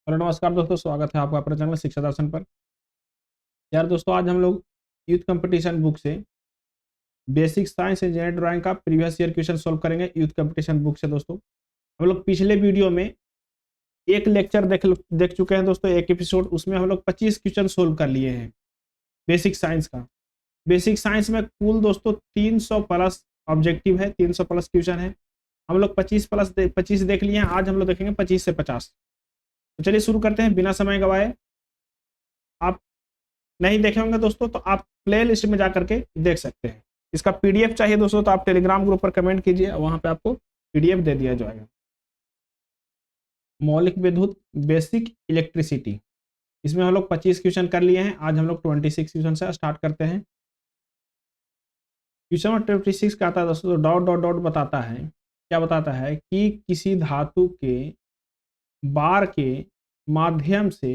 Hello नमस्कार दोस्तों, स्वागत है आपका अपने चैनल शिक्षा दर्शन पर। यार दोस्तों, आज हम लोग यूथ कंपटीशन बुक से बेसिक साइंस इंजीनियरिंग ड्राइंग का प्रीवियस ईयर क्वेश्चन सॉल्व करेंगे। यूथ कंपटीशन बुक से दोस्तों हम लोग पिछले वीडियो में एक लेक्चर देख चुके हैं दोस्तों, एक एपिसोड। उसमें हम लोग 25 क्वेश्चन सोल्व कर लिए हैं बेसिक साइंस का। बेसिक साइंस में कुल दोस्तों 300 प्लस ऑब्जेक्टिव है, 300 प्लस क्वेश्चन है। हम लोग 25 देख लिए हैं। आज हम लोग देखेंगे 25 से 50। तो चलिए शुरू करते हैं बिना समय गवाए। आप नहीं देखे होंगे दोस्तों तो आप प्ले लिस्ट में जा करके देख सकते हैं। इसका पीडीएफ चाहिए दोस्तों तो आप टेलीग्राम ग्रुप पर कमेंट कीजिए, वहां पे आपको पीडीएफ दे दिया जाएगा। मौलिक विद्युत बेसिक इलेक्ट्रिसिटी, इसमें हम लोग 25 क्वेश्चन कर लिए हैं। आज हम लोग 26 क्वेश्चन से स्टार्ट करते हैं। क्वेश्चन नंबर 26 का आता है दोस्तों, डॉट डॉट डॉट बताता है, क्या बताता है कि किसी धातु के बार के माध्यम से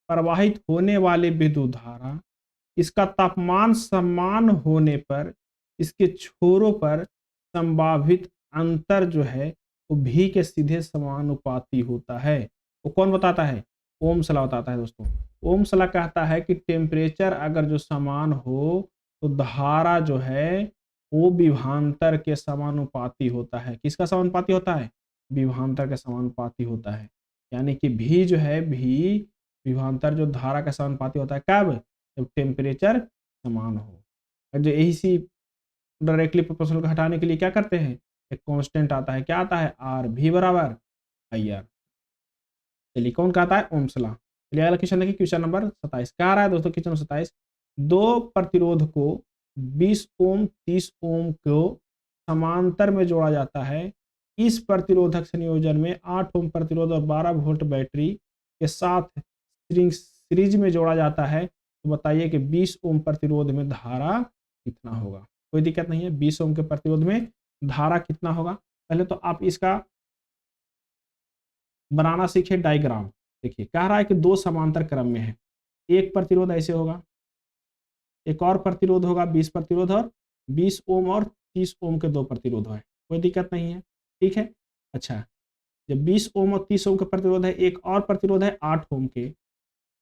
प्रवाहित होने वाली विद्युत धारा, इसका तापमान समान होने पर इसके छोरों पर संभावित अंतर जो है वो भी के सीधे समानुपाती होता है। वो कौन बताता है? ओम्स लॉ बताता है दोस्तों। ओम्स लॉ कहता है कि टेम्परेचर अगर जो समान हो तो धारा जो है वो विभवांतर के समानुपाती होता है। किसका समानुपाती होता है? विभवांतर के समानुपाती होता है। यानी कि भी जो है, भी विभवांतर जो धारा का समानुपाती होता है कब? जब टेम्परेचर समान हो। जो इसी डायरेक्टली प्रोपोर्शनल को हटाने के लिए क्या करते हैं? एक कांस्टेंट आता है, क्या आता है? आर, भी बराबर आई आर। चलिए कौन कहता है? Ohm's law. चलिए अगला क्वेश्चन देखिए, क्वेश्चन नंबर 27 क्या आ रहा है दोस्तों? क्वेश्चन नंबर 27, दो प्रतिरोध को 20 ओम 30 ओम को समांतर में जोड़ा जाता है। इस प्रतिरोधक संयोजन में 8 ओम प्रतिरोध और 12 वोल्ट बैटरी के साथ सीरीज में जोड़ा जाता है। तो बताइए कि 20 ओम प्रतिरोध में धारा कितना होगा? कोई दिक्कत नहीं है, 20 ओम के प्रतिरोध में धारा कितना होगा? पहले तो आप इसका बनाना सीखे डायग्राम। देखिए कह रहा है कि दो समांतर क्रम में है, एक प्रतिरोध ऐसे होगा, एक और प्रतिरोध होगा 20 प्रतिरोध, और 20 ओम और 30 ओम के दो प्रतिरोध है। कोई दिक्कत नहीं है, ठीक है। अच्छा, जब 20 ओम और 30 ओम का प्रतिरोध है, एक और प्रतिरोध है 8 ओम के,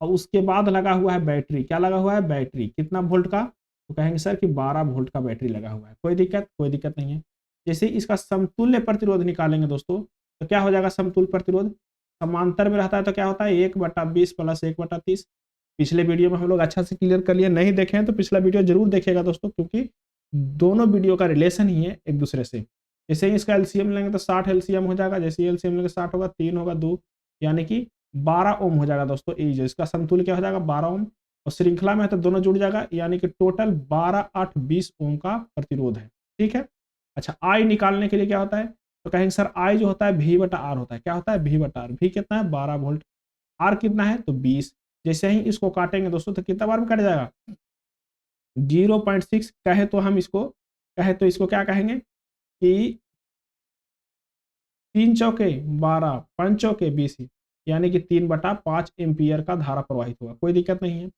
और उसके बाद लगा हुआ है बैटरी। क्या लगा हुआ है? बैटरी। कितना वोल्ट का? तो कहेंगे सर कि 12 वोल्ट का बैटरी लगा हुआ है। कोई दिक्कत? कोई दिक्कत नहीं है। जैसे इसका समतुल्य प्रतिरोध निकालेंगे दोस्तों, तो क्या हो जाएगा? समतुल्य प्रतिरोध समांतर में रहता है तो क्या होता है? 1/20 प्लस 1/30। पिछले वीडियो में हम लोग अच्छा से क्लियर कर लिए, नहीं देखे हैं तो पिछला वीडियो जरूर देखिएगा दोस्तों, क्योंकि दोनों वीडियो का रिलेशन ही है एक दूसरे से। जैसे ही इसका एलसीएम लेंगे तो 60 एलसीएम हो जाएगा। जैसे ही एलसीएम लेंगे 60 होगा, 3 होगा 2, यानी कि 12 ओम हो जाएगा दोस्तों। इसका समतुल्य क्या हो जाएगा? 12 ओम। और श्रृंखला में है तो दोनों जुड़ जाएगा, यानी कि टोटल 12 8 20 ओम का प्रतिरोध है, ठीक है। अच्छा, आई निकालने के लिए क्या होता है? तो कहेंगे सर आई जो होता है भी बटा आर होता है। क्या होता है? भी बटा आर। भी कितना है? 12 वोल्ट। आर कितना है? तो 20। जैसे ही इसको काटेंगे दोस्तों तो कितना बार में कट जाएगा? 0.6। कहे तो हम इसको इसको क्या कहेंगे कि 3 चौके 12, 5 चौके 20, यानी कि 3/5 एम्पियर का धारा प्रवाहित होगा। कोई दिक्कत नहीं है।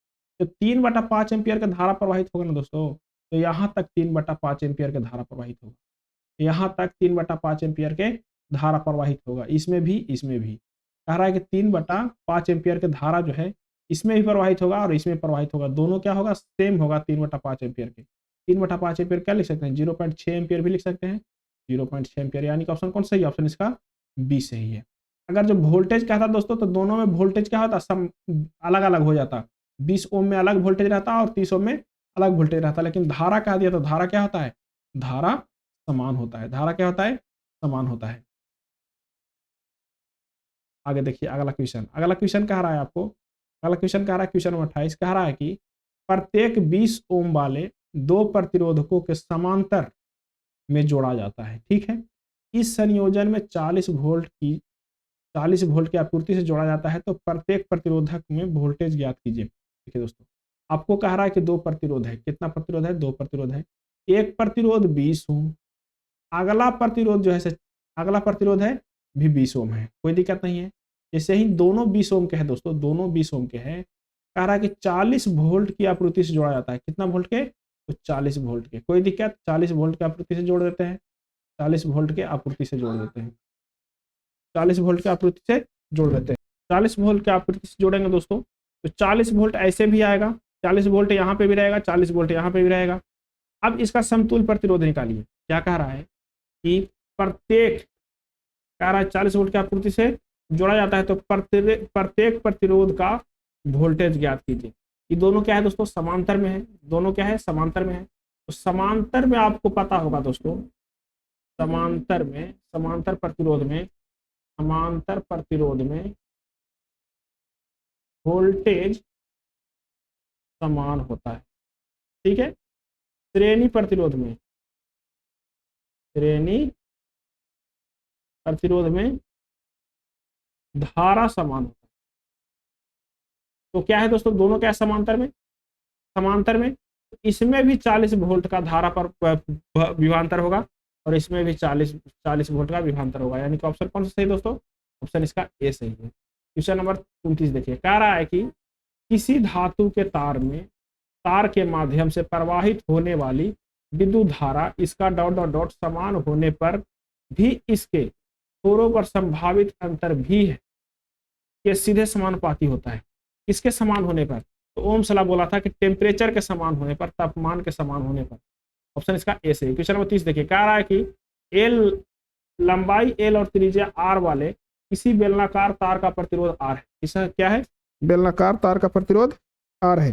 तो 3/5 एम्पियर का धारा प्रवाहित होगा ना दोस्तों, तो यहाँ तक 3/5 एम्पियर का धारा प्रवाहित होगा। यहाँ तक 3/5 एम्पियर के धारा प्रवाहित होगा। इसमें भी, इसमें भी कह रहा है कि 3/5 एम्पियर के धारा जो है इसमें भी प्रवाहित होगा और इसमें प्रवाहित होगा। दोनों क्या होगा? सेम होगा 3/5 एम्पियर के। 3/5 एम्पियर क्या लिख सकते हैं? 0.6 एम्पियर भी लिख सकते हैं। 0.6 एम्पियर, यानी कि ऑप्शन कौन सही है? ऑप्शन इसका बी सही है। अगर जो वोल्टेज कहता दोस्तों तो दोनों में वोल्टेज क्या होता? सम अलग अलग हो जाता। 20 ओम में अलग वोल्टेज रहता और 30 ओम में अलग वोल्टेज रहता। लेकिन धारा कह दिया तो धारा क्या होता है? धारा समान होता है। धारा क्या होता है? समान होता है। आगे देखिए अगला क्वेश्चन। अगला क्वेश्चन कह रहा है आपको, अगला क्वेश्चन कह रहा है क्वेश्चन नंबर 28 कह रहा है कि प्रत्येक 20 ओम वाले दो प्रतिरोधकों के समांतर में जोड़ा जाता है, ठीक है। इस संयोजन में 40 वोल्ट की आपूर्ति से जोड़ा जाता है। तो प्रत्येक प्रतिरोधक में वोल्टेज ज्ञात कीजिए। देखिए दोस्तों, आपको कह रहा है कि दो प्रतिरोध है। कितना प्रतिरोध है? दो प्रतिरोध है। एक प्रतिरोध 20 ओम, अगला प्रतिरोध जो है अगला प्रतिरोध है भी 20 ओम है। कोई दिक्कत नहीं है। जैसे ही दोनों 20 ओम के हैं दोस्तों, दोनों 20 ओम के हैं, कह रहा है कि 40 वोल्ट की आपूर्ति से जोड़ा जाता है। कितना वोल्ट के? तो 40 वोल्ट के। कोई दिक्कत? 40 वोल्ट की आपूर्ति से जोड़ देते हैं। 40 वोल्ट के आपूर्ति से जोड़ देते हैं। 40 वोल्ट की आपूर्ति से जोड़ देते हैं। 40 वोल्ट के आपूर्ति से जोड़ेंगे दोस्तों, तो 40 वोल्ट ऐसे भी आएगा, 40 वोल्ट यहाँ पे भी रहेगा, 40 वोल्ट यहाँ पे भी रहेगा। अब इसका समतुल्य प्रतिरोध निकालिए। क्या कह रहा है कि प्रत्येक, कह रहा है 40 वोल्ट की आपूर्ति से जोड़ा जाता है तो प्रत्येक प्रतिरोध का वोल्टेज ज्ञात कीजिए। ये दोनों क्या है दोस्तों, समांतर में है, दोनों क्या है, समांतर में है। तो समांतर में आपको पता होगा दोस्तों, समांतर प्रतिरोध में वोल्टेज समान होता है, ठीक है। श्रेणी प्रतिरोध में धारा समान होता है। तो क्या है दोस्तों, दोनों क्या है, समांतर में इसमें भी 40 वोल्ट का धारा पर विभवांतर होगा और इसमें भी 40 वोल्ट का विभवांतर होगा। यानी कि ऑप्शन कौन सा सही दोस्तों, ऑप्शन इसका ए सही है। क्वेश्चन नंबर 29 देखिए, कह रहा है कि किसी धातु के तार के माध्यम से प्रवाहित होने वाली विद्युत धारा इसका ... समान होने पर भी इसके छोरों पर संभावित अंतर भी है के सीधे समानुपाती होता है। किसके समान होने पर, तो ओम्स लॉ बोला था कि टेम्परेचर के समान होने पर, तापमान के समान होने पर। ऑप्शन इसका ए सही। क्वेश्चन नंबर 30 देखिए, कह रहा है कि लंबाई एल और त्रिज्या आर वाले किसी बेलनाकार तार का प्रतिरोध आर है। इसका क्या है, बेलनाकार तार का प्रतिरोध आर है,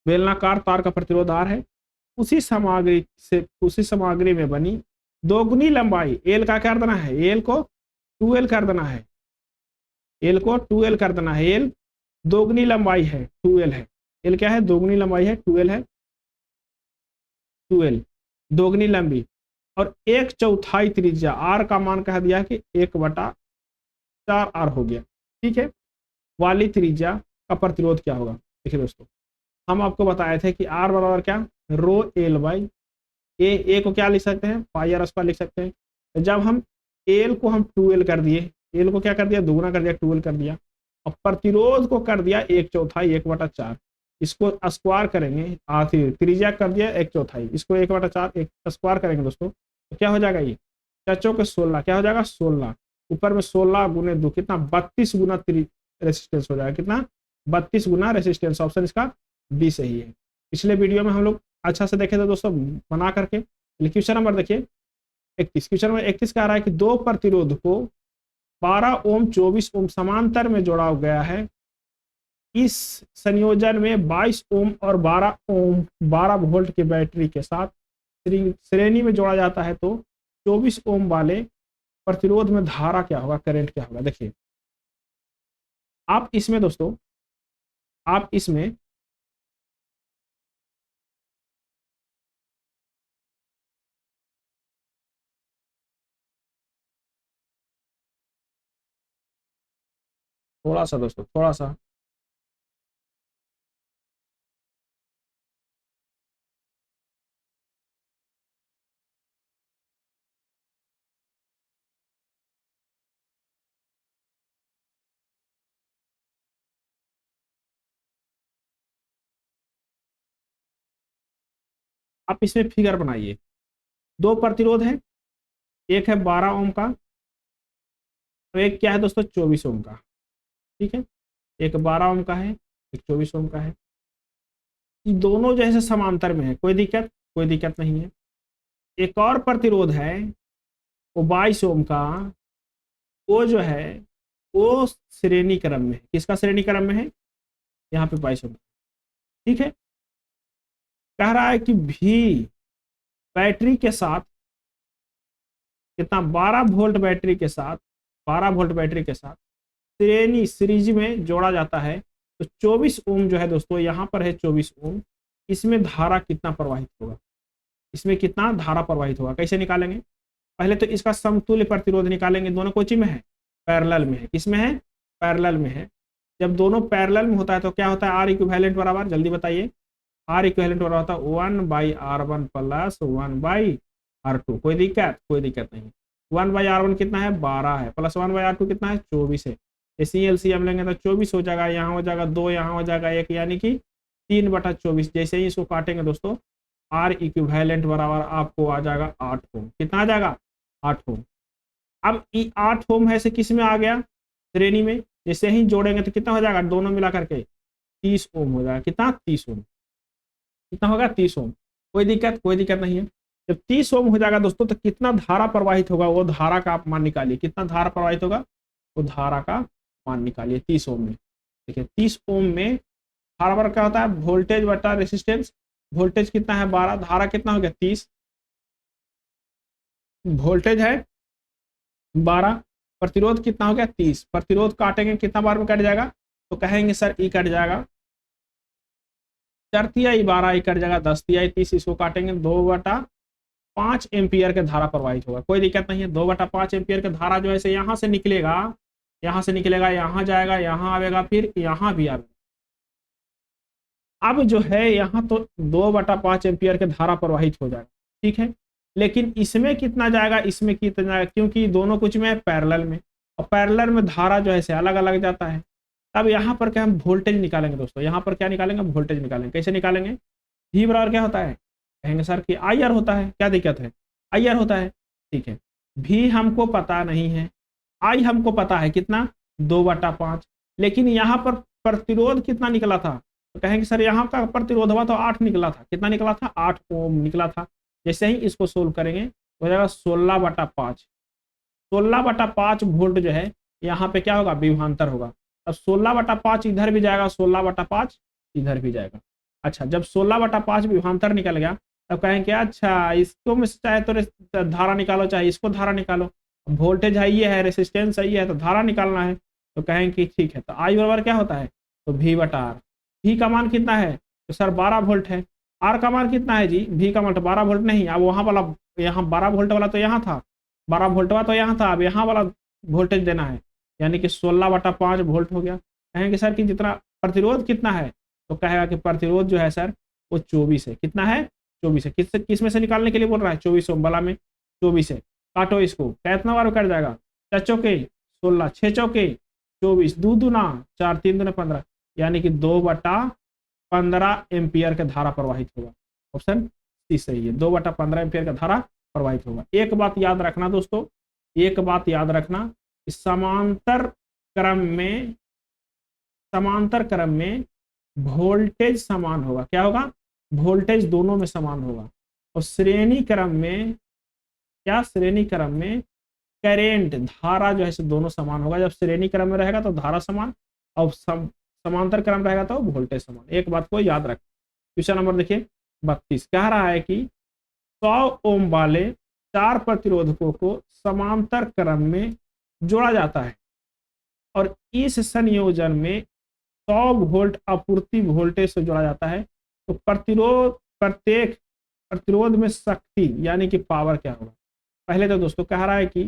बेलनाकार तार का प्रतिरोध आर है। उसी सामग्री में बनी दोगुनी लंबाई एल का क्या कर देना है, एल को 2l कर देना है, एल को 2l कर देना है। एल दोगुनी लंबाई है, 2l है। एल क्या है, दोगुनी लंबाई है, 2l है, 2l दोगुनी लंबी और 1/4 त्रिज्या। आर का मान कह दिया कि 1/4 आर हो गया, ठीक है। वाली त्रिज्या का प्रतिरोध क्या होगा। देखिए दोस्तों, हम आपको बताए थे कि आर बराबर क्या, रो एल बाई ए को क्या लिख सकते हैं, पाई आर स्क्वायर लिख सकते हैं। तो जब हम एल को हम 2l कर दिए, एल को क्या कर दिया, दोगुना कर दिया, 2l कर दिया, और प्रतिरोध को कर दिया 1/4, 1/4। इसको स्क्वायर करेंगे, त्रिज्या कर दिया 1/4, इसको 1/4 स्क्वायर करेंगे दोस्तों, तो क्या हो जाएगा, ये चचो के 16, क्या हो जाएगा 16, ऊपर में 16 गुने 2 कितना 32 गुना रेसिस्टेंस हो जाएगा, कितना 32 गुना रेसिस्टेंस। ऑप्शन इसका बी सही है। पिछले वीडियो में हम लोग अच्छा से देखे थे दोस्तों बना करके। क्वेश्चन नंबर देखिए 31, क्वेश्चन नंबर 31 कह रहा है कि दो प्रतिरोध को 12 ओम 24 ओम समांतर में जोड़ा गया है। इस संयोजन में 22 ओम और 12 वोल्ट की बैटरी के साथ श्रेणी में जोड़ा जाता है, तो 24 ओम वाले प्रतिरोध में धारा क्या होगा, करंट क्या होगा। देखिए आप इसमें दोस्तों, आप इसमें थोड़ा सा दोस्तों, थोड़ा सा आप इसमें फिगर बनाइए। दो प्रतिरोध है, एक है 12 ओम का और एक क्या है दोस्तों 24 ओम का, ठीक है। एक 12 ओम का है, एक 24 ओम का है। दोनों जैसे समांतर में है, कोई दिक्कत नहीं है। एक और प्रतिरोध है वो 22 ओम का, वो जो है वो श्रेणी क्रम में है। किसका श्रेणी क्रम में है, यहाँ पे 22 ओम, ठीक है। कह रहा है कि भी बैटरी के साथ कितना 12 वोल्ट बैटरी के साथ, 12 वोल्ट बैटरी के साथ सीरीज में जोड़ा जाता है, तो 24 ओम जो है दोस्तों, यहाँ पर है 24 ओम, इसमें धारा कितना प्रवाहित होगा, इसमें कितना धारा प्रवाहित होगा। कैसे निकालेंगे, पहले तो इसका समतुल्य प्रतिरोध निकालेंगे। दोनों कोची में है, पैरेलल में है। किसमें है, पैरेलल में है। जब दोनों पैरेलल में होता है तो क्या होता है, आर इक्विवेलेंट बराबर, जल्दी बताइए, आर इक्विवेलेंट बराबर होता है 1/r1 प्लस 1/r2। कोई दिक्कत नहीं। 1/r1 कितना है, 12 है, प्लस 1/r2 कितना है, 24 है। ऐसे एलसीएम लेंगे तो 24 हो जाएगा, यहाँ हो जाएगा 2, यहाँ हो जाएगा 1, यानी कि 3/24। जैसे ही इसको काटेंगे दोस्तों, आर इक्विवेलेंट बराबर आपको आ जाएगा 8 ओम। कितना आ जाएगा, 8 ओम। अब 8 ओम है से किस में आ गया, श्रेणी में, जैसे ही जोड़ेंगे तो कितना हो जाएगा, दोनों मिला करके 30 ओम हो जाएगा। कितना, 30 ओम। कितना होगा, 30 ओम। कोई दिक्कत नहीं है। जब 30 ओम हो जाएगा दोस्तों, तो कितना धारा प्रवाहित होगा, वो धारा का आप मान निकालिए। कितना धारा प्रवाहित होगा, वो धारा का मान निकालिए 30 ओम में। देखिए 30 ओम में धारा बराबर क्या होता है, वोल्टेज बटा रेसिस्टेंस। वोल्टेज कितना है 12, धारा कितना हो गया 30, वोल्टेज है 12, प्रतिरोध कितना हो गया 30। प्रतिरोध काटेंगे कितना बार में कट जाएगा, तो कहेंगे सर ई कट जाएगा, 4 तिहाई 12, ई कट जाएगा 10 तिहाई 30। इसको काटेंगे 2/5 एम्पियर के धारा प्रवाहित होगा। कोई दिक्कत नहीं है। 2/5 एम्पियर के धारा जो है यहाँ से निकलेगा, यहाँ जाएगा, यहाँ आएगा, फिर यहाँ भी आएगा। अब जो है यहाँ तो 2/5 एम्पियर के धारा प्रवाहित हो जाएगा, ठीक है। लेकिन इसमें कितना जाएगा, इसमें कितना जाएगा, क्योंकि दोनों कुछ में है पैरेलल में, और पैरेलल में धारा जो है अलग अलग जाता है। अब यहाँ पर क्या हम वोल्टेज निकालेंगे दोस्तों, यहाँ पर क्या निकालेंगे, वोल्टेज निकालेंगे। कैसे निकालेंगे, V बराबर क्या होता है, कहेंगे सर कि IR होता है। क्या दिक्कत है, IR होता है, ठीक है। V हमको पता नहीं है, I हमको पता है कितना, 2/5। लेकिन यहाँ पर प्रतिरोध कितना निकला था, तो कहेंगे सर यहाँ का प्रतिरोध हुआ तो 8 निकला था। कितना निकला था, 8 ओम निकला था। जैसे ही इसको सोल्व करेंगे तो हो जाएगा 16/5। 16/5 वोल्ट जो है यहाँ पे क्या होगा, विभवांतर होगा। अब 16/5 इधर भी जाएगा, 16/5 इधर भी जाएगा। अच्छा, जब 16/5 विभवांतर निकल गया, तब कहेंगे अच्छा इसको में चाहे तो धारा निकालो, चाहे इसको धारा निकालो। वोल्टेज है ये है, रेसिस्टेंस है ये है, तो धारा निकालना है। तो कहेंगे कि ठीक है, तो आई बराबर क्या होता है, तो V/R। V का मान कितना है, तो सर 12 वोल्ट है। R का मान कितना है जी, V का मान 12 वोल्ट नहीं, अब वहां वाला, यहाँ 12 वोल्ट वाला तो यहाँ था, 12 वोल्ट वाला तो यहाँ था, अब यहाँ वाला वोल्टेज देना है, यानी कि 16/5 वोल्ट हो गया। कहेंगे सर कि जितना प्रतिरोध कितना है, तो कहेगा कि प्रतिरोध जो है सर वो 24 है। कितना है, 24 है। किस में से निकालने के लिए बोल रहा है, 24 ओम वाला में 24 है। काटो इसको, कितना बार कट जाएगा, 4 चौके 16, 6 चौके 24, 2 दूना 4, 3 दूना 15, यानी कि 2/15 एम्पियर का धारा प्रवाहित होगा। ऑप्शन सी सही है, 2/15 एम्पियर का धारा प्रवाहित होगा। एक बात याद रखना दोस्तों, एक बात याद रखना, समांतर क्रम में वोल्टेज समान होगा। क्या होगा, वोल्टेज दोनों में समान होगा। और श्रेणी क्रम में क्या, श्रेणी क्रम में करेंट, धारा जो है दोनों समान होगा। जब श्रेणी क्रम में रहेगा तो धारा समान, और समांतर क्रम रहेगा तो वोल्टेज समान। एक बात को याद रख। क्वेश्चन नंबर देखिए 32 कह रहा है कि 100 ओम वाले 4 प्रतिरोधकों को समांतर क्रम में जोड़ा जाता है और इस संयोजन में 100 वोल्ट आपूर्ति वोल्टेज से जोड़ा जाता है, तो प्रत्येक प्रतिरोध में शक्ति यानी कि पावर क्या होगा। पहले तो दोस्तों कह रहा है कि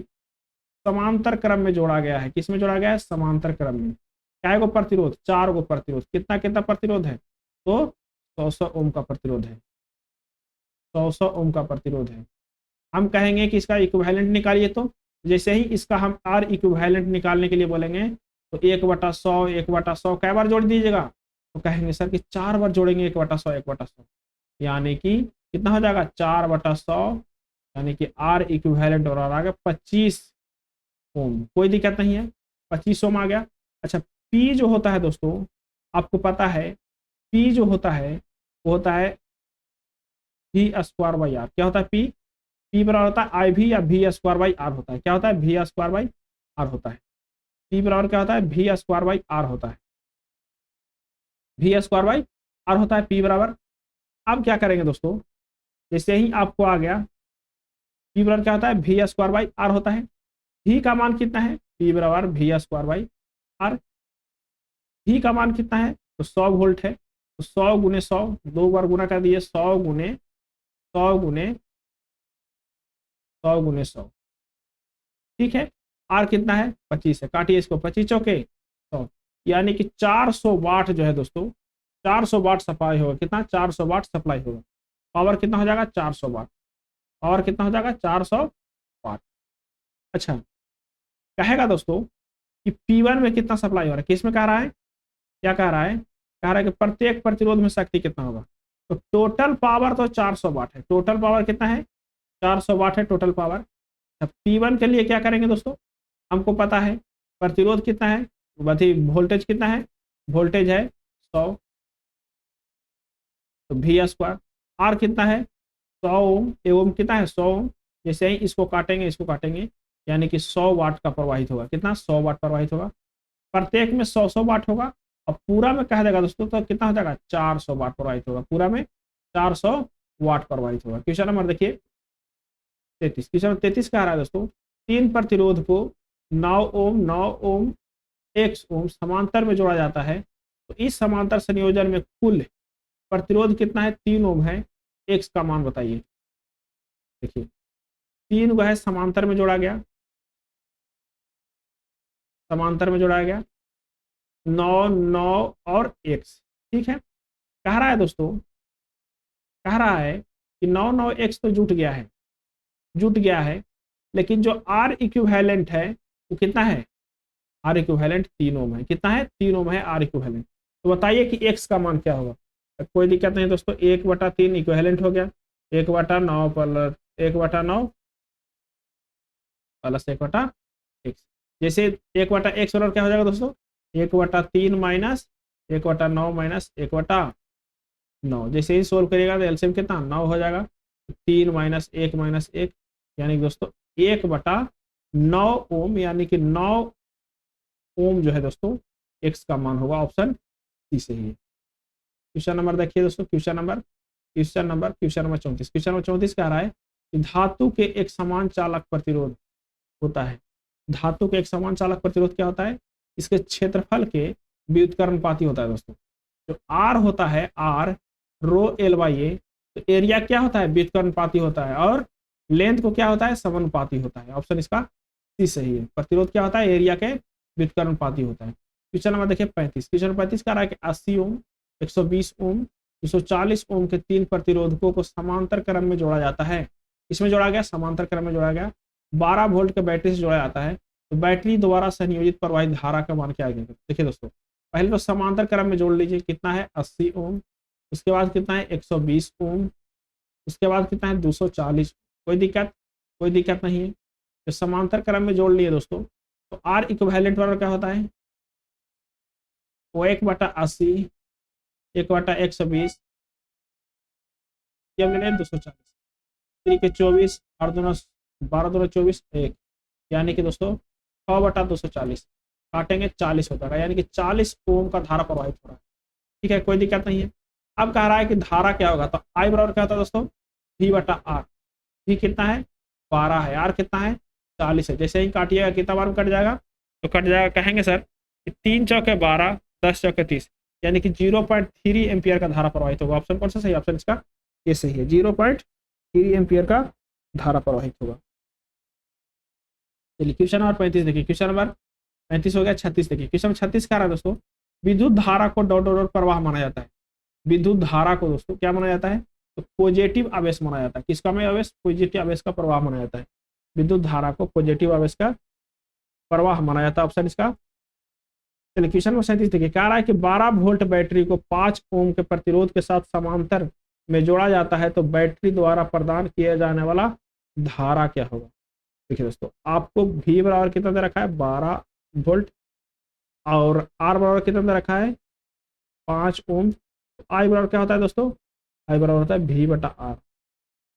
समांतर क्रम में जोड़ा गया है। किस में जोड़ा गया है, समांतर क्रम में। क्या को प्रतिरोध, 4 को प्रतिरोध। कितना कितना प्रतिरोध है, तो 100 ओम का प्रतिरोध है, 100 ओम का प्रतिरोध है। हम कहेंगे कि इसका इक्विवेलेंट निकालिए, तो जैसे ही इसका हम आर इक्विवेलेंट निकालने के लिए बोलेंगे तो 1/100 1/100 कै बार जोड़ दीजिएगा, तो कहेंगे सर कि 4 बार जोड़ेंगे 1/100 1/100, यानी कि कितना हो जाएगा 4/100, यानी कि आर इक्विवेलेंट और आ गया 25 ओम। कोई दिक्कत नहीं है, 25 ओम आ गया। अच्छा, पी जो होता है दोस्तों, आपको पता है पी जो होता है वो होता है V²/R। क्या होता है पी, पी बराबर होता है IV या V²/R होता है। क्या होता है, V²/R होता है। पी बराबर क्या होता है, V²/R होता है, V²/R होता है पी बराबर। अब क्या करेंगे दोस्तों, जैसे ही आपको आ गया पी बराबर क्या होता है, V²/R होता है। V का मान कितना है, पी बराबर V²/R। V का मान कितना है, तो 100 वोल्ट है, तो 100 गुने 100, 2 बार गुना कर दिए, 100 गुने 100 गुने 100 गुने 100, ठीक है। आर कितना है, 25 है, काटिए इसको, 25 चौके 100, यानी कि 400 वाट जो है दोस्तों, 400 वाट सप्लाई होगा। कितना, 400 वाट सप्लाई होगा। पावर कितना हो जाएगा, 400 वाट। पावर कितना हो जाएगा, 400 वाट। अच्छा, कहेगा दोस्तों कि P1 में कितना सप्लाई हो रहा है, किस में कह रहा है, क्या कह रहा है, कह रहा है कि प्रत्येक प्रतिरोध में शक्ति कितना होगा। तो टोटल पावर तो 400 वाट है। टोटल पावर कितना है, 400 वाट है टोटल पावर। P1 के लिए क्या करेंगे दोस्तों, हमको पता है प्रतिरोध कितना है, वोल्टेज कितना है, वोल्टेज है 100, तो वी स्क्वायर। आर कितना है 100 ओम, ए ओम कितना है 100 ओम। जैसे ही इसको काटेंगे इसको काटेंगे, यानी कि 100 वाट का प्रवाहित होगा। कितना 100 वाट प्रवाहित होगा, प्रत्येक में 100 वाट होगा। अब पूरा में कह देगा दोस्तों तो कितना हो जाएगा 400 वाट प्रवाहित होगा, पूरा में 400 वाट प्रवाहित होगा। क्वेश्चन नंबर देखिए 33। क्वेश्चन नंबर 33 कह रहा है दोस्तों, तीन प्रतिरोध को 9 ओम 1 ओम समांतर में जोड़ा जाता है, तो इस समांतर संयोजन में कुल प्रतिरोध कितना है 3 ओम है, एक्स का मान बताइए। देखिए 3 को है समांतर में जोड़ा गया, समांतर में जोड़ा गया 9 9 और एक्स, ठीक है। कह रहा है दोस्तों, कह रहा है कि 9 9 एक्स तो जुट गया है, जुट गया है, लेकिन जो आर इक्विवेलेंट है वो कितना है, आर इक्विवेलेंट 3 ओम है। कितना है 3 ओम है आर इक्विवेलेंट। तो बताइए कि एक्स का मान क्या होगा। कोई दिक्कत नहीं दोस्तों, 1/3 इक्विवेलेंट हो गया, 1/9 प्लस 1/9 प्लस 1/x। जैसे 1/x बराबर क्या हो जाएगा दोस्तों, 1/3 माइनस 1/9 माइनस 1/9। जैसे ही सोल्व करिएगा तो एलसीएम कितना 9 हो जाएगा, 3 माइनस 1 यानी कि दोस्तों 1/9 ओम, यानी कि 9 ओम जो है दोस्तों एक्स का मान होगा। ऑप्शन सी सही है। क्वेश्चन नंबर देखिए दोस्तों, क्वेश्चन नंबर 34। क्वेश्चन नंबर 34 कह रहा है कि धातु के एक समान चालक प्रतिरोध होता है। धातु के एक समान चालक प्रतिरोध क्या होता है, इसके क्षेत्रफल के व्युत्क्रमानुपाती होता है दोस्तों। जो आर होता है, आर रो एल बाई ए, तो एरिया क्या होता है व्युत्क्रमानुपाती होता है, और लेंथ को क्या होता है समानुपाती होता है। ऑप्शन इसका सी सही है। प्रतिरोध क्या होता है, एरिया के व्युत्क्रमानुपाती होता है। क्वेश्चन नंबर देखिए 35। क्वेश्चन 35 कह रहा है कि 80 ओम 120 ओम 240 ओम के तीन प्रतिरोधकों को समांतर क्रम में जोड़ा जाता है। इसमें जोड़ा गया, समांतर क्रम में जोड़ा गया। 12 वोल्ट के बैटरी से जोड़ा जाता है, तो बैटरी द्वारा संयोजित प्रवाहित धारा का मान क्या है। देखिए दोस्तों, पहले तो समांतर क्रम में जोड़ लीजिए, कितना है 80 ओम, उसके बाद कितना है 120 ओम, उसके बाद कितना है 240। कोई दिक्कत नहीं है। तो समांतर क्रम में जोड़ लिए दोस्तों, तो आर इक्विवेलेंट वाला क्या होता है, वो 1/80 1/120 ये मिले 240, 3 के 24 और दोनों 12 दोनों 24 1, यानी कि दोस्तों 6/240 काटेंगे 40 होता है, यानी कि 40 ओम का धारा प्रवाहित हो रहा है। ठीक है, कोई दिक्कत नहीं है। अब कह रहा है कि धारा क्या होगा, तो आई बराबर क्या होता है दोस्तों V/R। V कितना है 12 है, आर कितना है 40 है। जैसे ही काटिएगा कितना बार में कट जाएगा, तो कट जाएगा, कहेंगे सर कि 3 चौके 12 10 चौके 30, यानी कि 0.3 एम्पियर का धारा प्रवाहित होगा। ऑप्शन कौन सा सही, ऑप्शन इसका ये सही है, 0.3 एम्पियर का धारा प्रवाहित होगा। चलिए क्वेश्चन नंबर 35 देखिए। क्वेश्चन नंबर 35 हो गया। 36 देखिए। क्वेश्चन नंबर 36 कह रहा है दोस्तों, विद्युत धारा को डॉट डॉट प्रवाह माना जाता है। विद्युत धारा को दोस्तों क्या माना जाता है, तो पॉजिटिव आवेश माना जाता है। किसका में आवेश, पॉजिटिव आवेश का प्रवाह माना जाता है। विद्युत धारा को पॉजिटिव आवेश का प्रवाह माना जाता है। ऑप्शन इसका। चलिए क्वेश्चन नंबर 37 देखिए। कह रहा है कि 12 वोल्ट बैटरी को 5 ओम के प्रतिरोध के साथ समांतर में जोड़ा जाता है, तो बैटरी द्वारा प्रदान किया जाने वाला धारा क्या होगा। देखिए दोस्तों, आपको V बराबर कितना दे रखा है 12 वोल्ट, और R बराबर कितना दे रखा है 5 ओम। तो I बराबर क्या होता है दोस्तों, I बराबर होता है V/R,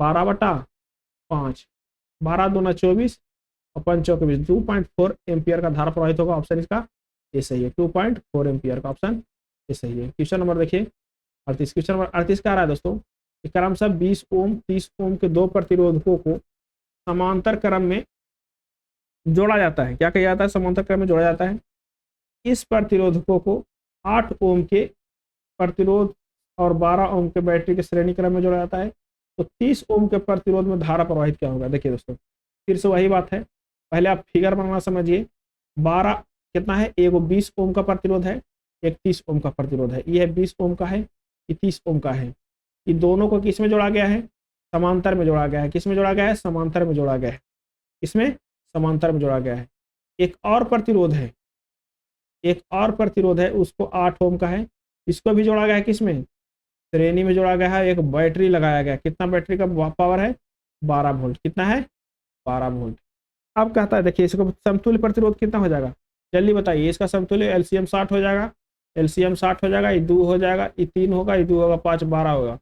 12/5, 12 दूना 24 और 5 चौके 20, 2.4 एम्पियर का धारा प्रवाहित होगा। ऑप्शन इसका ये सही है, 2.4 एम्पियर का ऑप्शन ये सही है। क्वेश्चन नंबर देखिए 38। क्वेश्चन नंबर 38 का आ रहा है दोस्तों, क्रमशः 20 ओम 30 ओम के दो प्रतिरोधकों को समांतर क्रम में जोड़ा जाता है। क्या किया जाता है, समांतर क्रम में जोड़ा जाता है। इस प्रतिरोधकों को 8 ओम के प्रतिरोध और 12 ओम के बैटरी के श्रेणी क्रम में जोड़ा जाता है, तो 30 ओम के प्रतिरोध में धारा प्रवाहित क्या होगा। देखिए दोस्तों, फिर से वही बात है, पहले आप फिगर बनाना समझिए। 12 कितना है, एक 20 ओम का प्रतिरोध है, एक 30 ओम का प्रतिरोध है। ये 20 ओम का है, ये 30 ओम का है। ये दोनों को किस में जोड़ा गया है, समांतर में जोड़ा गया है। किस में जोड़ा गया है, समांतर में जोड़ा गया है। इसमें समांतर में जोड़ा गया है। एक और प्रतिरोध है, एक और प्रतिरोध है, उसको 8 ओम का है, इसको भी जोड़ा गया है। किसमें, श्रेणी में जोड़ा गया है। एक बैटरी लगाया गया, कितना बैटरी का पावर है 12 वोल्ट, कितना है 12 वोल्ट। अब कहता है देखिए, इसको समतुल्य प्रतिरोध कितना हो जाएगा, जल्दी बताइए, इसका समतुल्य एलसीएम 60 हो जाएगा, एलसीएम 60 हो जाएगा, ये 2 हो जाएगा, ये 3 होगा, ये 2 होगा 5, 12 होगा,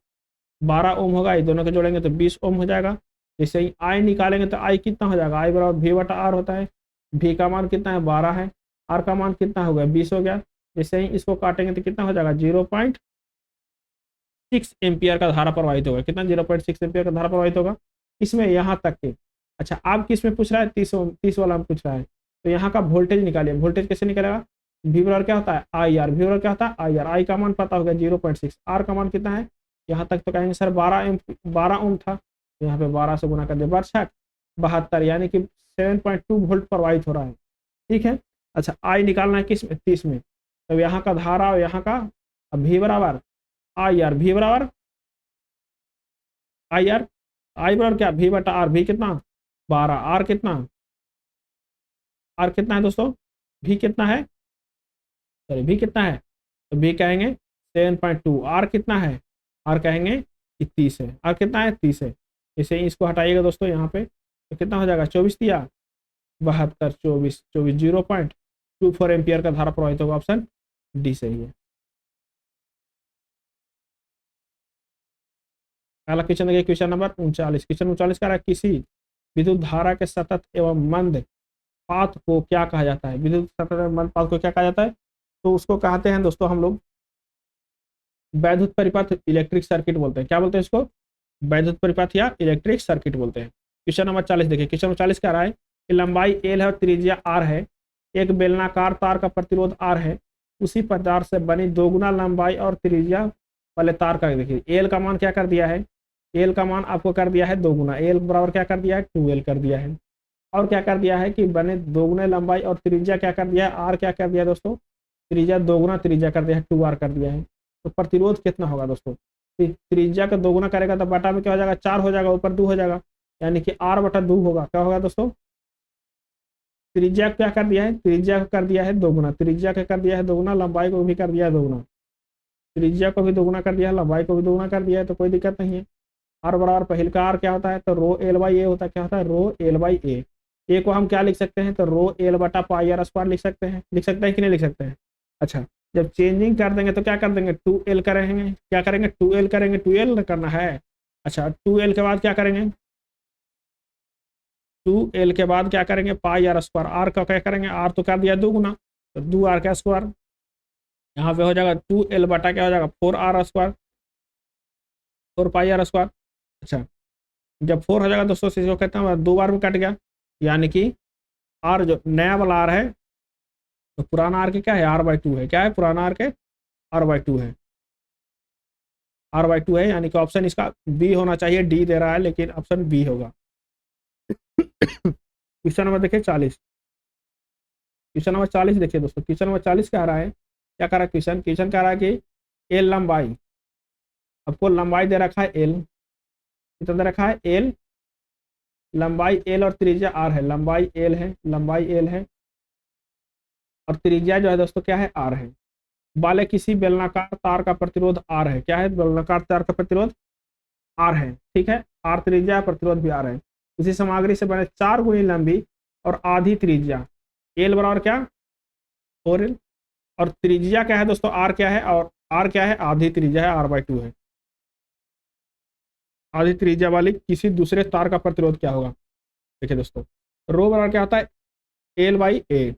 12 ओम होगा, ये दोनों के जोड़ेंगे तो 20 ओम हो जाएगा। जैसे ही आई निकालेंगे तो आई कितना हो जाएगा, आई बराबर वी बटा आर होता है। वी का मान कितना है 12 है, आर का मान कितना हो गया 20 हो गया। जैसे ही इसको काटेंगे तो कितना हो जाएगा 0.6 एम्पियर का धारा प्रवाहित होगा। कितना 0.6 एम्पियर का धारा प्रवाहित होगा इसमें, यहाँ तक के। अच्छा आप किस में पूछ रहा है, 30 वाला में पूछ रहा है, तो यहाँ का वोल्टेज निकालिए। वोल्टेज कैसे निकलेगा, वी बराबर क्या होता है आई आर, वी बराबर क्या होता है आई आर। आई का मान पता हो गया 0.6, आर का मान कितना है, यहाँ तक तो कहेंगे सर 12 ओम था, तो यहाँ पे 12 से गुना कर दिया, बर्छक 72, यानी कि 7.2 वोल्ट प्रवाहित हो रहा है। ठीक है। अच्छा आई निकालना है किस में, 30 में, तो यहाँ का धारा और यहाँ का वी बराबर आई आर, वी बराबर आई आर, आई बराबर क्या वी बटा आर, वी कितना 12, आर कितना है दोस्तों, वी कितना है, सॉरी वी कितना है, तो वी कहेंगे 7.2, आर कितना है, आर कहेंगे 30 है, आर कितना है 30 है। इसे इसको हटाइएगा दोस्तों यहाँ पे, तो कितना हो जाएगा 24 दिया 72, 24 24 0.24 एम्पियर का धारा प्रवाहित होगा। ऑप्शन डी सही है। अगला क्वेश्चन देखिए, क्वेश्चन नंबर 39। क्वेश्चन 39 का किसी विद्युत धारा के सतत एवं मंद पाथ को क्या कहा जाता है, विद्युत सतत एवं मंद पाथ को क्या कहा जाता है, तो उसको कहते हैं दोस्तों हम लोग वैद्युत परिपथ, इलेक्ट्रिक सर्किट बोलते हैं। क्या बोलते हैं इसको, वैद्युत परिपथ या इलेक्ट्रिक सर्किट बोलते हैं। क्वेश्चन नंबर 40 देखिए, क्वेश्चन नंबर 40 क्या रहा है कि लंबाई एल है और त्रिज्या आर है, एक बेलनाकार तार का प्रतिरोध आर है, उसी प्रकार से बनी दोगुना लंबाई और त्रिज्या वाले तार का, देखिए एल का मान क्या कर दिया है, एल का मान आपको कर दिया है दोगुना, एल बराबर क्या कर दिया है 2L कर दिया है, और क्या कर दिया है कि बने दोगुने लंबाई और त्रिज्या क्या कर दिया है, आर क्या कर दिया है दोस्तों, त्रिज्या दोगुना त्रिज्या कर दिया है 2R कर दिया है। तो प्रतिरोध कितना होगा दोस्तों, त्रिज्या का दोगुना करेगा तो बटा में क्या हो जाएगा 4 हो जाएगा, ऊपर 2 हो जाएगा, यानी कि R बटा 2 होगा। क्या होगा दोस्तों, त्रिज्या क्या कर दिया है, त्रिज्या को कर दिया है दोगुना, त्रिज्या का कर दिया है दोगुना, लंबाई को भी कर दिया है दोगुना, त्रिज्या को भी दोगुना कर दिया है, लंबाई को भी दोगुना कर दिया है, तो कोई दिक्कत नहीं है। आर बराबर पहले का आर क्या होता है, तो रो एल बाई ए होता है, क्या होता है रो एल बाई ए को हम क्या लिख सकते हैं, तो रो एल बटा पाई आर स्क्वायर लिख सकते हैं, कि नहीं लिख सकते हैं। अच्छा जब चेंजिंग कर देंगे तो क्या कर देंगे 2L करेंगे, क्या करेंगे 2L करेंगे, 2L करना है। अच्छा 2L के बाद क्या करेंगे, 2L के बाद क्या करेंगे पाई आर स्क्वायर, आर का क्या करेंगे, आर तो कर दिया 2 गुना, तो 2R का स्क्वायर, यहाँ पे हो जाएगा 2L बटा क्या हो जाएगा 4R square, 4 pi are square. अच्छा जब 4 हो जाएगा दोस्तों इसको कहते हैं 2 बार में कट गया, यानी कि आर जो नया वाला आर है, तो पुराना आर के क्या है R/2 है, क्या है पुराना आर के R/2 है, R/2 है, यानी कि ऑप्शन इसका बी होना चाहिए, डी दे रहा है लेकिन ऑप्शन बी होगा। क्वेश्चन नंबर देखिए 40, क्वेश्चन नंबर 40 देखिए दोस्तों, क्वेश्चन नंबर 40 कह रहा है, क्या कह रहा है क्वेश्चन कह रहा है कि एल लंबाई, आपको लंबाई दे रखा है एल, कितना दे रखा है एल, लंबाई एल और त्रिज्या आर है, लंबाई एल है, और त्रिज्या जो है दोस्तों क्या है आर है, वाले किसी बेलनाकार तार का प्रतिरोध आर है, क्या है बेलनाकार तार का प्रतिरोध आर है, ठीक है, आर त्रिज्या प्रतिरोध भी आर है, उसी सामग्री से बने 4 गुनी लंबी और आधी त्रिज्या, एल बराबर क्या 4L, और त्रिज्या क्या है दोस्तों आर क्या है, और आर क्या है आधी त्रिज्या है R/2 है, आधी त्रिज्या वाली किसी दूसरे तार का प्रतिरोध क्या होगा। देखिए दोस्तों रो बराबर क्या होता है एल बाई ए,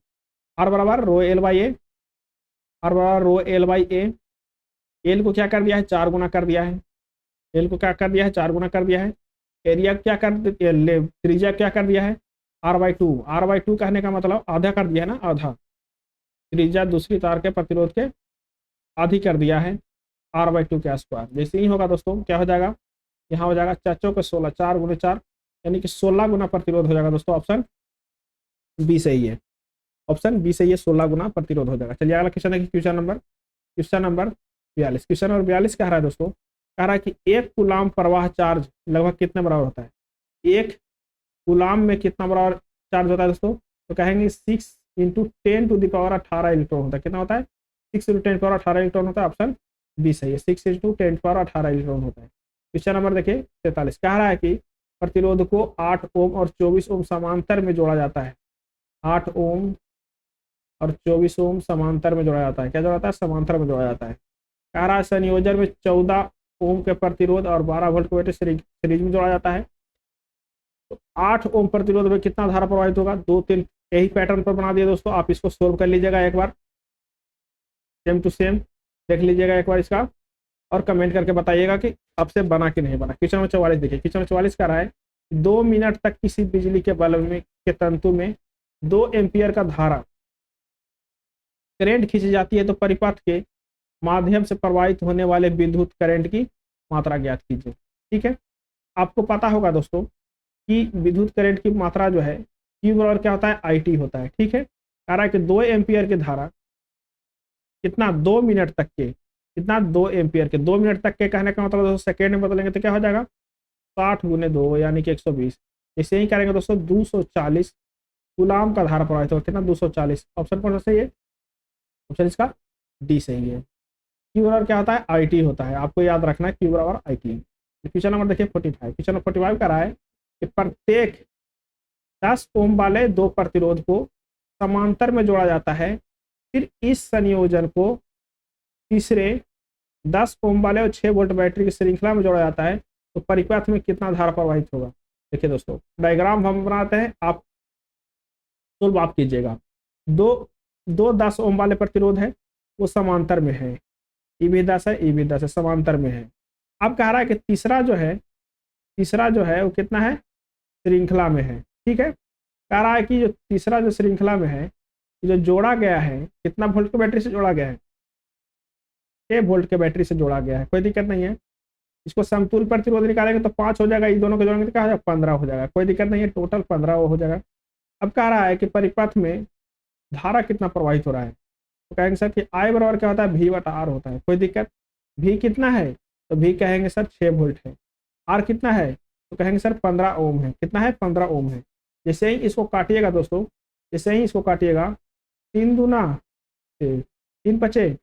आर बराबर rho L by A, R बराबर rho L by A, L को क्या कर दिया है 4 गुना कर दिया है, एल को क्या कर दिया है 4 गुना कर दिया है, एरिया क्या कर त्रिज्या क्या कर दिया है R/2, R/2 कहने का मतलब आधा कर दिया है ना, आधा त्रिज्या दूसरी तार के प्रतिरोध के आधी कर दिया है R/2 के स्क्वायर। जैसे ही होगा दोस्तों क्या हो जाएगा, यहाँ हो जाएगा चाचों के 16, 4 गुने 4 यानी कि 16 गुना प्रतिरोध हो जाएगा दोस्तों, ऑप्शन बी सही है, ऑप्शन बी सही है, 16 गुना प्रतिरोध हो जाएगा। चलिए अगला क्वेश्चन देखिए, क्वेश्चन नंबर 42, क्वेश्चन नंबर 42 कह रहा है दोस्तों, कह रहा है कि एक कूलाम प्रवाह चार्ज लगभग कितने बराबर होता है, एक कूलाम में कितना बराबर चार्ज होता है दोस्तों, तो कहेंगे 6 × 10⁻18 इलेक्ट्रॉन होता है, कितना होता है 6 × 10⁻18 इलेक्ट्रॉन होता है, ऑप्शन बी सही है, 6 × 10⁻18 इलेक्ट्रॉन होता है। क्वेश्चन नंबर देखिए 43, कह रहा है कि प्रतिरोध को 8 ओम और 24 ओम समांतर में जोड़ा जाता है, 8 ओम और 24 ओम समांतर में जोड़ा जाता है। क्या जोड़ा जाता है? समांतर में जोड़ा जाता है। कह रहा है संयोजन में 14 ओम के प्रतिरोध और 12 वोल्ट के वोल्टेज सीरीज में जोड़ा जाता है। तो 8 ओम प्रतिरोध में कितना धारा प्रवाहित होगा? 2 3 यही पैटर्न पर बना दिया दोस्तों। आप इसको सोल्व कर लीजिएगा एक बार, सेम टू सेम देख लीजिएगा एक बार इसका, और कमेंट करके बताइएगा कि आपसे बना कि नहीं बना। क्वेश्चन नंबर 44 देखिए। क्वेश्चन नंबर 44 कह रहा है 2 मिनट तक किसी बिजली के बल्ब में के तंतु में 2 एम्पियर का धारा करंट खींची जाती है, तो परिपथ के माध्यम से प्रवाहित होने वाले विद्युत करंट की मात्रा ज्ञात कीजिए। ठीक है, आपको पता होगा दोस्तों कि विद्युत करंट की मात्रा जो है Q बराबर क्या होता है? IT होता है। ठीक है, कह रहा है कि 2 एम्पियर की धारा कितना 2 मिनट तक के, कितना 2 एम्पियर के, 2 मिनट तक के कहने का मतलब दोस्तों सेकेंड में बदलेंगे तो क्या हो जाएगा? 60 गुने 2 यानी कि 120। इसे ही करेंगे दोस्तों 240 गुलाम का धारा प्रवाहित होगा। कितना? 240। ऑप्शन कौन सा सही है? ऑप्शन इसका डी सही है। क्यू बराबर क्या होता है? IT होता है। आपको याद रखना है क्यू बराबर IT। क्वेश्चन नंबर देखिए 45। क्वेश्चन नंबर 45 का रहा है कि प्रत्येक 10 ओम वाले 2 प्रतिरोध को समांतर में जोड़ा जाता है, फिर इस संयोजन को तीसरे 10 ओम वाले और 6 वोल्ट बैटरी की श्रृंखला में जोड़ा जाता है, तो परिपथ में कितना धारा प्रवाहित होगा? देखिए दोस्तों, डायग्राम हम बनाते हैं, आप सोल्व आप कीजिएगा। दो 10 ओम वाले प्रतिरोध है, वो समांतर में है, ई भी 10 है, ई भी 10 है, समांतर में है। अब कह रहा है कि तीसरा जो है वो कितना है? श्रृंखला में है। ठीक है, कह रहा है कि जो तीसरा जो श्रृंखला में है, जो जोड़ा गया है, कितना वोल्ट की बैटरी से जोड़ा गया है? 6 वोल्ट के बैटरी से जोड़ा गया है। कोई दिक्कत नहीं है। इसको समतुल्य प्रतिरोध निकालेंगे तो 5 हो जाएगा, इन दोनों के जोड़ेंगे तो क्या हो जाएगा? 15 हो जाएगा। कोई दिक्कत नहीं है, टोटल 15 हो जाएगा। अब कह रहा है कि परिपथ में धारा कितना प्रवाहित हो रहा है, तो कहेंगे सर कि I बराबर क्या होता है? V/R होता है। कोई दिक्कत? V कितना है? तो V कहेंगे सर 6 वोल्ट है। R कितना है? तो कहेंगे सर 15 ओम है। कितना है? 15 ओम है। जैसे ही इसको काटिएगा दोस्तों, जैसे ही इसको काटिएगा, 3 दूना 6, 3 पचे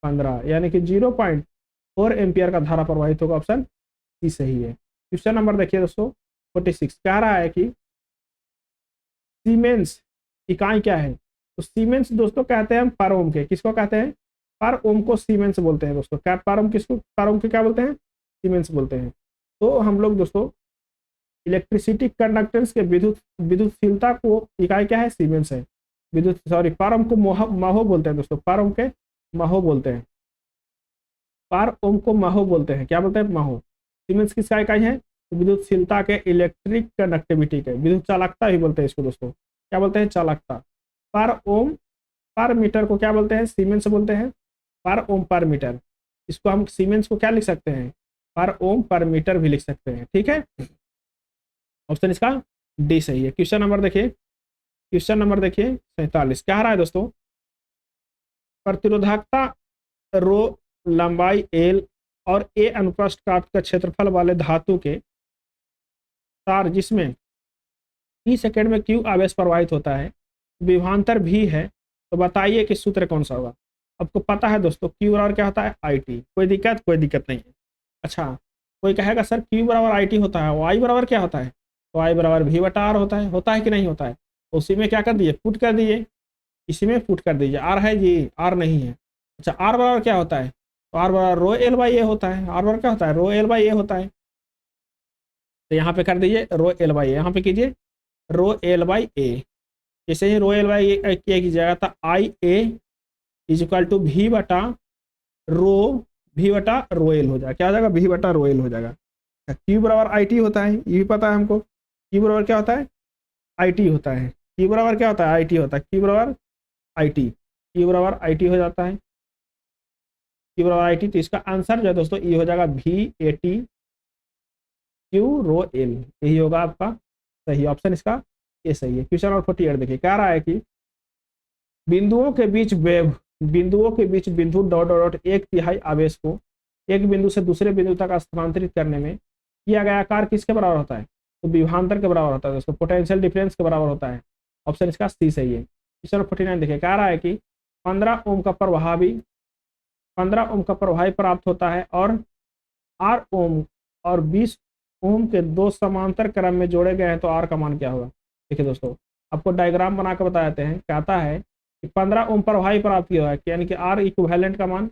15, यानी कि 0.4 एम्पियर का धारा प्रवाहित होगा। ऑप्शन सी सही है। क्वेश्चन नंबर देखिए दोस्तों 46, कह रहा है कि सीमेंस इकाई क्या है? तो सीमेंस दोस्तों कहते हैं हम पर ओम के। किसको कहते हैं? पर ओम को सीमेंस बोलते हैं दोस्तों। क्या पर ओम किसको? पर ओम के क्या बोलते हैं? सीमेंस बोलते हैं। तो हम लोग दोस्तों इलेक्ट्रिसिटी कंडक्टेंस के विद्युतशीलता को इकाई क्या है? सीमेंस है। पर ओम को महो बोलते हैं दोस्तों। पर ओम के महो बोलते हैं। पर ओम को महो बोलते हैं। क्या बोलते हैं? महो। सीमेंस किसका इकाई है? विद्युतशीलता के, इलेक्ट्रिक कंडक्टिविटी के, विद्युत चालकता ही बोलते हैं इसको दोस्तों। क्या बोलते हैं? चालकता। पर ओम पर मीटर को क्या बोलते हैं? सीमेंस बोलते हैं। पर ओम पर मीटर, इसको हम सीमेंस को क्या लिख सकते हैं? पर ओम पर मीटर भी लिख सकते हैं। ठीक है, ऑप्शन इसका डी सही है। क्वेश्चन नंबर देखिए 47, क्या आ रहा है दोस्तों? प्रतिरोधकता रो, लंबाई एल और ए अनुप्रस्थ काट का क्षेत्रफल वाले धातु के तार जिसमें टी सेकेंड में क्यू आवेश प्रवाहित होता है, विभवांतर भी है, तो बताइए कि सूत्र कौन सा होगा? आपको पता है दोस्तों क्यू बराबर क्या होता है? IT। कोई दिक्कत? कोई दिक्कत नहीं है। अच्छा, कोई कहेगा सर क्यू बराबर IT होता है, वाई बराबर क्या होता है? तो आई बराबर V/R होता है कि नहीं होता है? उसी में क्या कर दिए? पुट कर दिए, इसी में पुट कर दीजिए। आर है जी? आर नहीं है। अच्छा, आर बराबर क्या होता है? तो आर बराबर रो एल बाई ए होता है। आर बराबर क्या होता है? रो एल बाई ए होता है। तो यहाँ पे कर दीजिए रो एल बाई ए, यहाँ पे कीजिए रो एल बाई ए। जैसे ही रो एल बाई ए किया कीजिएगा तो IA इज इक्वल टू V/रो एल हो जाएगा। क्या हो जाएगा? V/रो एल हो जाएगा। क्यू बराबर IT होता है, ये भी पता है हमको। क्यू बराबर क्या होता है? IT होता है। क्यू बराबर क्या होता है? IT होता है। क्यू बराबर IT हो जाता है। क्यू बराबर IT, तो इसका आंसर जो है दोस्तों ये हो जाएगा V/AT क्यू रो एल, यही होगा आपका सही ऑप्शन, इसका ये सही है। क्वेश्चन नंबर 48 देखिए, क्या रहा है कि बिंदुओं के बीच बिंदु डॉट डॉट 1/3 आवेश को एक बिंदु से दूसरे बिंदु तक स्थानांतरित करने में किया गया आकार किसके बराबर होता है? तो विभवांतर के बराबर होता है दोस्तों, पोटेंशियल डिफरेंस के बराबर होता है। ऑप्शन इसका सी सही है। क्वेश्चन नंबर 49 देखिए, क्या रहा है कि 15 ओम का प्रवाही प्राप्त होता है और 8 ओम और 20 ओम के 2 समांतर क्रम में जोड़े गए हैं, तो आर का मान क्या होगा? देखिए दोस्तों, आपको डायग्राम बना कर बता देते हैं। कहता है 15 ओम प्रवाही प्राप्त किया है, यानी कि आर इक्विवेलेंट का मान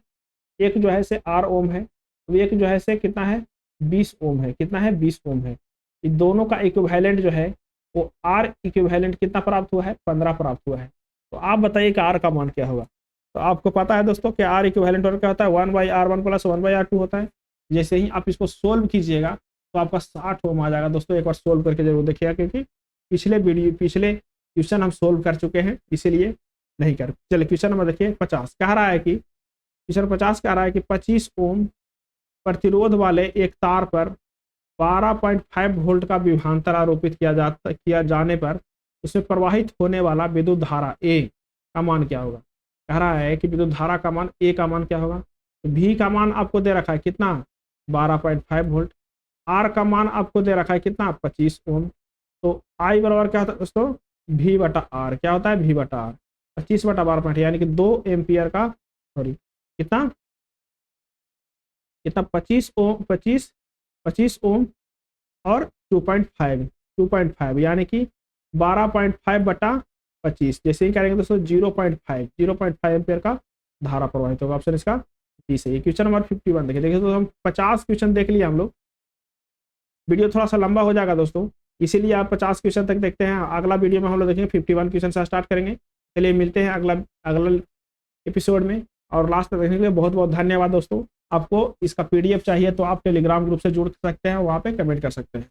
एक जो है से आर ओम है, तो एक जो है से कितना है 20 ओम है, कितना है 20 ओम है। इन दोनों का इक्विवेलेंट जो है वो आर इक्विवेलेंट कितना प्राप्त हुआ है 15 प्राप्त हुआ है। तो आप बताइए कि आर का मान क्या होगा। तो आपको पता है दोस्तों कि आर इक्विवेलेंट और क्या होता है 1/r1 + 1/r2 होता है। जैसे ही आप इसको सोल्व कीजिएगा तो आपका 60 ओम आ जाएगा। दोस्तों एक बार सोल्व करके जरूर देखिएगा, क्योंकि पिछले क्वेश्चन हम सोल्व कर चुके हैं, इसीलिए नहीं कर। चलिए क्वेश्चन नंबर देखिए 50 कह रहा है कि क्वेश्चन 50 कह रहा है कि 25 ओम प्रतिरोध वाले एक तार पर 12.5 वोल्ट का विभवांतर आरोपित किया जाने पर उसमें प्रवाहित होने वाला विद्युत धारा ए का मान क्या होगा। कह रहा है कि विद्युत धारा का मान ए का मान क्या होगा। तो भी का मान आपको दे रखा है कितना 12.5 वोल्ट, आर का मान आपको दे रखा है कितना 25 ओम। तो आई बराबर क्या होता है दोस्तों भी बटा आर, क्या होता है भी बटा आर, 25/12 यानी कि 2 एम्पियर का सॉरी कितना कितना 25 ओम और 2.5 यानी कि 12.5/25। जैसे ही करेंगे दोस्तों 0.5 एम्पियर का धारा प्रवाहित होगा। ऑप्शन इसका डी सही है। क्वेश्चन नंबर 51 देखिए देखिए तो हम 50 क्वेश्चन देख लिए हम लोग। वीडियो थोड़ा सा लंबा हो जाएगा दोस्तों, इसीलिए आप 50 क्वेश्चन तक देखते हैं। अगला वीडियो में हम लोग देखेंगे 51 क्वेश्चन से स्टार्ट करेंगे। चलिए मिलते हैं अगला अगला एपिसोड में, और लास्ट तक देखने के लिए बहुत बहुत धन्यवाद दोस्तों। आपको इसका PDF चाहिए तो आप टेलीग्राम ग्रुप से जुड़ सकते हैं, वहाँ पे कमेंट कर सकते हैं।